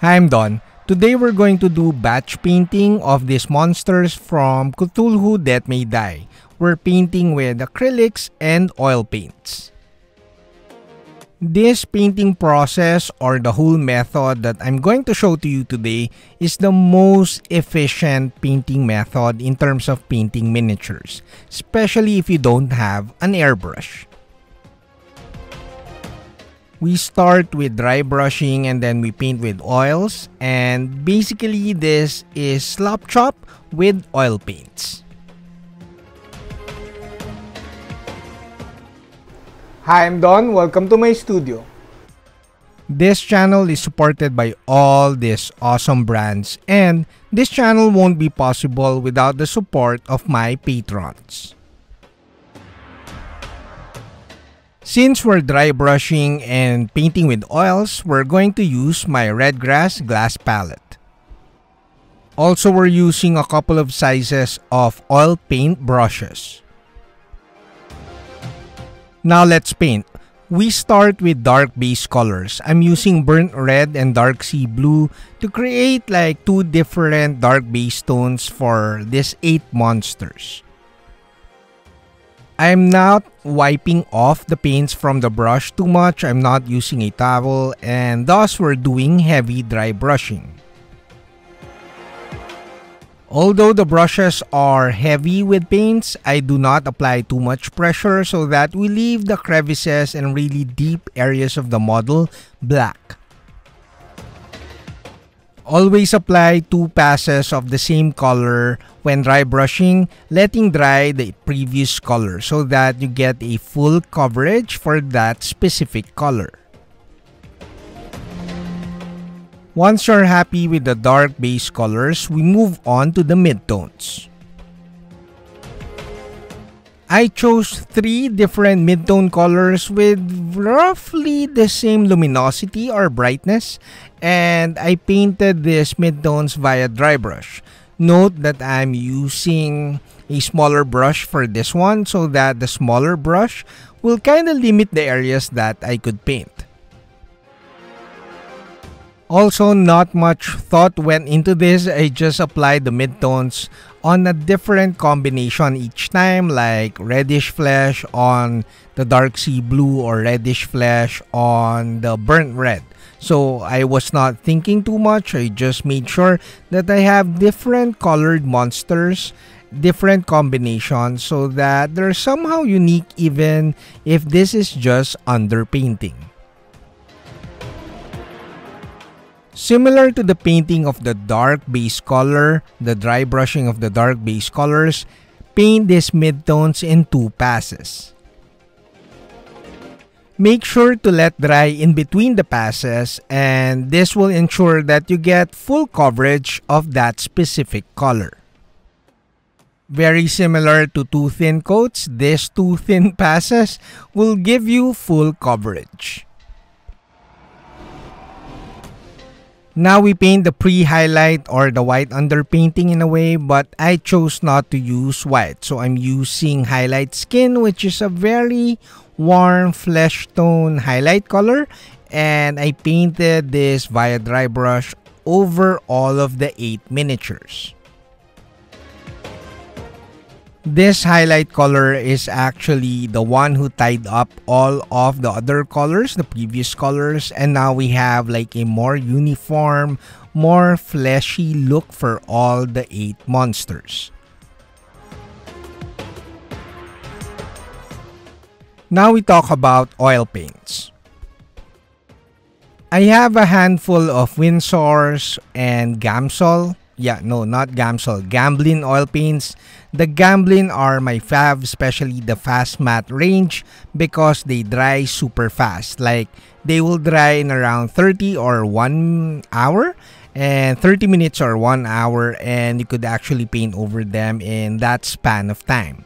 Hi, I'm Don. Today we're going to do batch painting of these monsters from Cthulhu that may die. We're painting with acrylics and oil paints. This painting process, or the whole method that I'm going to show to you today, is the most efficient painting method in terms of painting miniatures, especially if you don't have an airbrush. We start with dry brushing and then we paint with oils, and basically this is Slapchop with oil paints. Hi, I'm Don. Welcome to my studio. This channel is supported by all these awesome brands, and this channel won't be possible without the support of my patrons. Since we're dry brushing and painting with oils, we're going to use my Redgrass glass palette. Also, we're using a couple of sizes of oil paint brushes. Now let's paint. We start with dark base colors. I'm using burnt red and dark sea blue to create like two different dark base tones for these 8 monsters. I'm not wiping off the paints from the brush too much. I'm not using a towel, and thus we're doing heavy dry brushing. Although the brushes are heavy with paints, I do not apply too much pressure so that we leave the crevices and really deep areas of the model black. Always apply 2 passes of the same color when dry brushing, letting dry the previous color so that you get a full coverage for that specific color. Once you're happy with the dark base colors, we move on to the midtones. I chose 3 different midtone colors with roughly the same luminosity or brightness, and I painted these midtones via dry brush. Note that I'm using a smaller brush for this one so that the smaller brush will kind of limit the areas that I could paint. Also, not much thought went into this. I just applied the midtones on a different combination each time, like reddish flesh on the dark sea blue or reddish flesh on the burnt red. So I was not thinking too much. I just made sure that I have different colored monsters, different combinations, so that they're somehow unique even if this is just underpainting. Similar to the painting of the dark base color, the dry brushing of the dark base colors, paint these midtones in 2 passes. Make sure to let dry in between the passes, and this will ensure that you get full coverage of that specific color. Very similar to 2 thin coats, these 2 thin passes will give you full coverage. Now we paint the pre-highlight or the white underpainting in a way, but I chose not to use white. So I'm using highlight skin, which is a very warm flesh tone highlight color, and I painted this via dry brush over all of the 8 miniatures. This highlight color is actually the one who tied up all of the other colors, the previous colors, and now we have like a more uniform, more fleshy look for all the 8 monsters. Now we talk about oil paints. I have a handful of Windsor's and Gamsol. Gamblin oil paints. The Gamblin are my fav, especially the fast matte range, because they dry super fast. Like, they will dry in around 30 or 1 hour, and 30 minutes or 1 hour, and you could actually paint over them in that span of time.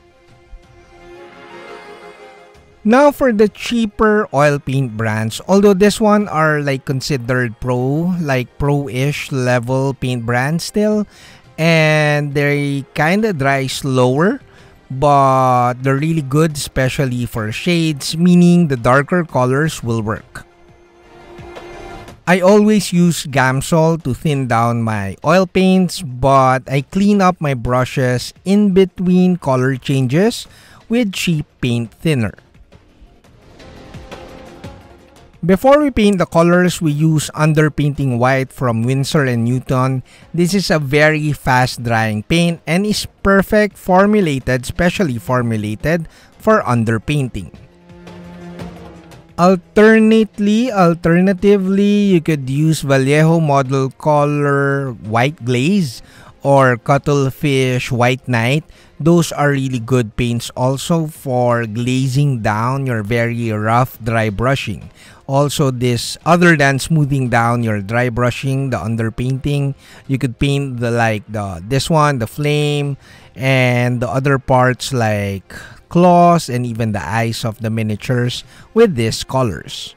Now for the cheaper oil paint brands, although this one are like considered pro-ish level paint brands still, and they kinda dry slower, but they're really good, especially for shades, meaning the darker colors will work. I always use Gamsol to thin down my oil paints, but I clean up my brushes in between color changes with cheap paint thinner. Before we paint the colors, we use Underpainting White from Winsor & Newton. This is a very fast drying paint and is specially formulated for underpainting. Alternatively, you could use Vallejo Model Color White Glaze or Cuttlefish White Night. Those are really good paints also for glazing down your very rough dry brushing. Also, this, other than smoothing down your dry brushing, the underpainting, you could paint this one, the flame, and the other parts like claws and even the eyes of the miniatures with these colors.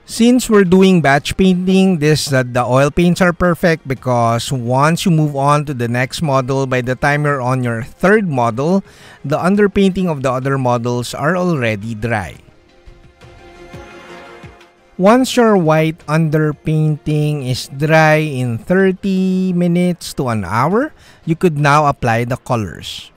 Since we're doing batch painting, the oil paints are perfect because once you move on to the next model, by the time you're on your third model, the underpainting of the other models are already dry. Once your white underpainting is dry in 30 minutes to an hour, you could now apply the colors.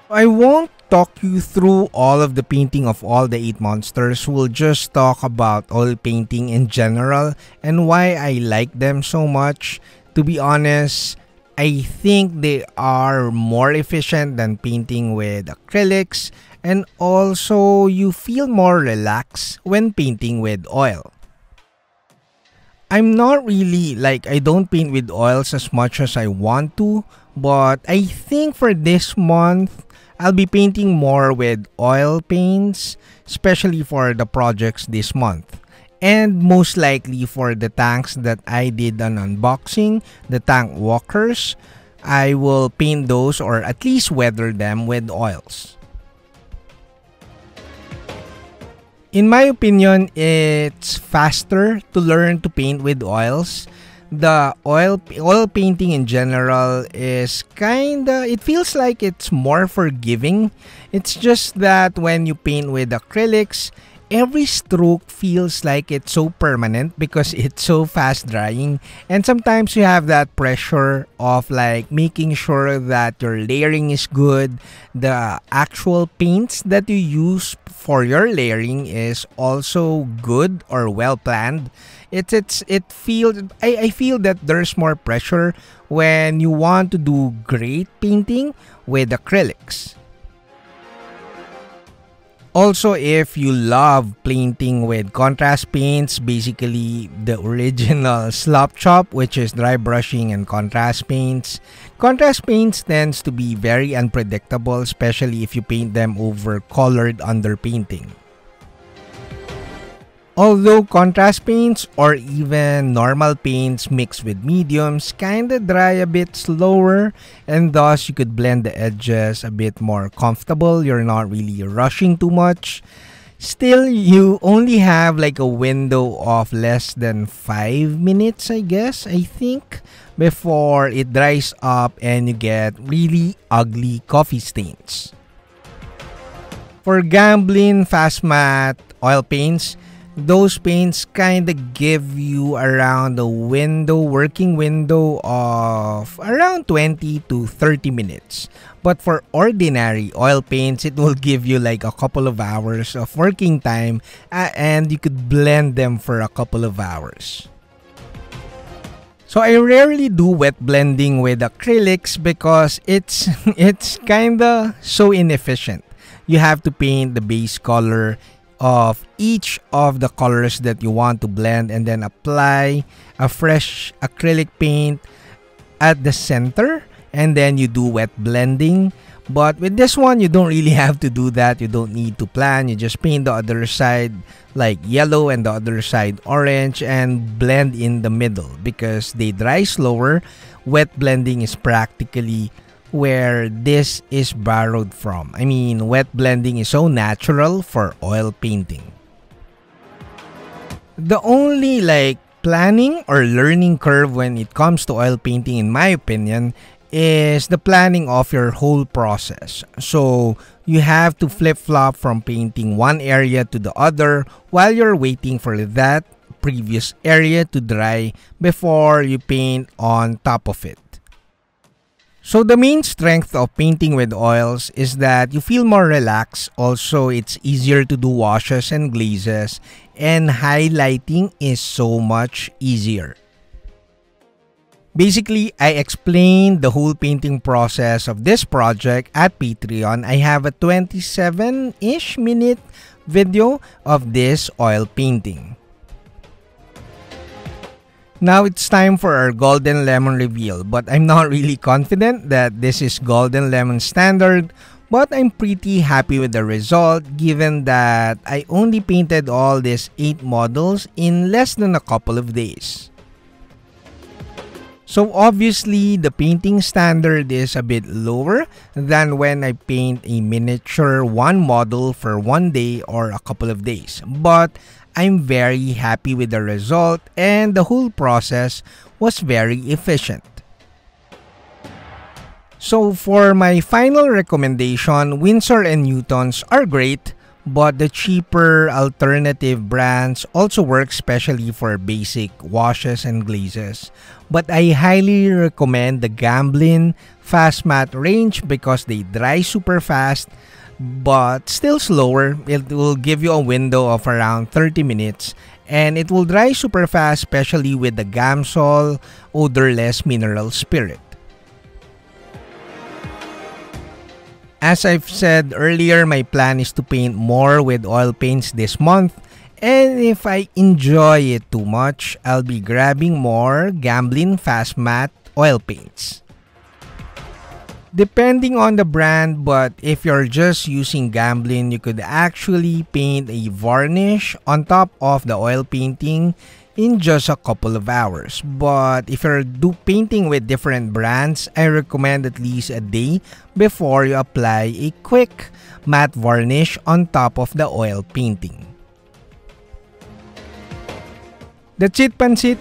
I won't talk you through all of the painting of all the 8 monsters. We'll just talk about oil painting in general and why I like them so much. To be honest, I think they are more efficient than painting with acrylics, and also you feel more relaxed when painting with oil. I'm not really I don't paint with oils as much as I want to, but I think for this month, I'll be painting more with oil paints, especially for the projects this month. And most likely for the tanks that I did an unboxing, the tank walkers, I will paint those or at least weather them with oils. In my opinion, it's faster to learn to paint with oils. The oil painting in general is it feels like it's more forgiving. It's just that when you paint with acrylics, every stroke feels like it's so permanent because it's so fast drying, and sometimes you have that pressure of making sure that your layering is good. The actual paints that you use for your layering is also good or well planned. I feel that there's more pressure when you want to do great painting with acrylics. Also, if you love painting with contrast paints, basically the original Slapchop, which is dry brushing and contrast paints. Contrast paints tends to be very unpredictable, especially if you paint them over colored underpainting. Although contrast paints or even normal paints mixed with mediums kinda dry a bit slower, and thus you could blend the edges a bit more comfortable. You're not really rushing too much. Still, you only have a window of less than 5 minutes, I think, before it dries up and you get really ugly coffee stains. For gambling fast matte oil paints, those paints kind of give you around a working window of around 20 to 30 minutes. But for ordinary oil paints, it will give you a couple of hours of working time, and you could blend them for a couple of hours. So I rarely do wet blending with acrylics because it's kinda so inefficient. You have to paint the base color of each of the colors that you want to blend and then apply a fresh acrylic paint at the center, and then you do wet blending. But with this one, you don't really have to do that. You don't need to plan. You just paint the other side yellow and the other side orange and blend in the middle. Because they dry slower, wet blending is practically where this is borrowed from. I mean, wet blending is so natural for oil painting. The only planning or learning curve when it comes to oil painting, in my opinion, is the planning of your whole process. So You have to flip-flop from painting one area to the other while you're waiting for that previous area to dry before you paint on top of it. So the main strength of painting with oils is that you feel more relaxed. Also, it's easier to do washes and glazes, and highlighting is so much easier. Basically, I explained the whole painting process of this project at Patreon. I have a 27-ish minute video of this oil painting. Now it's time for our golden lemon reveal, but I'm not really confident that this is golden lemon standard, but I'm pretty happy with the result given that I only painted all these 8 models in less than a couple of days. So obviously, the painting standard is a bit lower than when I paint a miniature one model for one day or a couple of days. But I'm very happy with the result, and the whole process was very efficient. So for my final recommendation, Winsor & Newton's are great, but the cheaper alternative brands also work, especially for basic washes and glazes. But I highly recommend the Gamblin Fast Matte range because they dry super fast but still slower. It will give you a window of around 30 minutes and it will dry super fast, especially with the Gamsol odorless mineral spirit. As I've said earlier, my plan is to paint more with oil paints this month, and if I enjoy it too much, I'll be grabbing more Gamblin Fast Matte oil paints. Depending on the brand, but if you're just using Gamblin, you could actually paint a varnish on top of the oil painting in just a couple of hours. But if you're painting with different brands, I recommend at least a day before you apply a quick matte varnish on top of the oil painting. That's it, Pansit!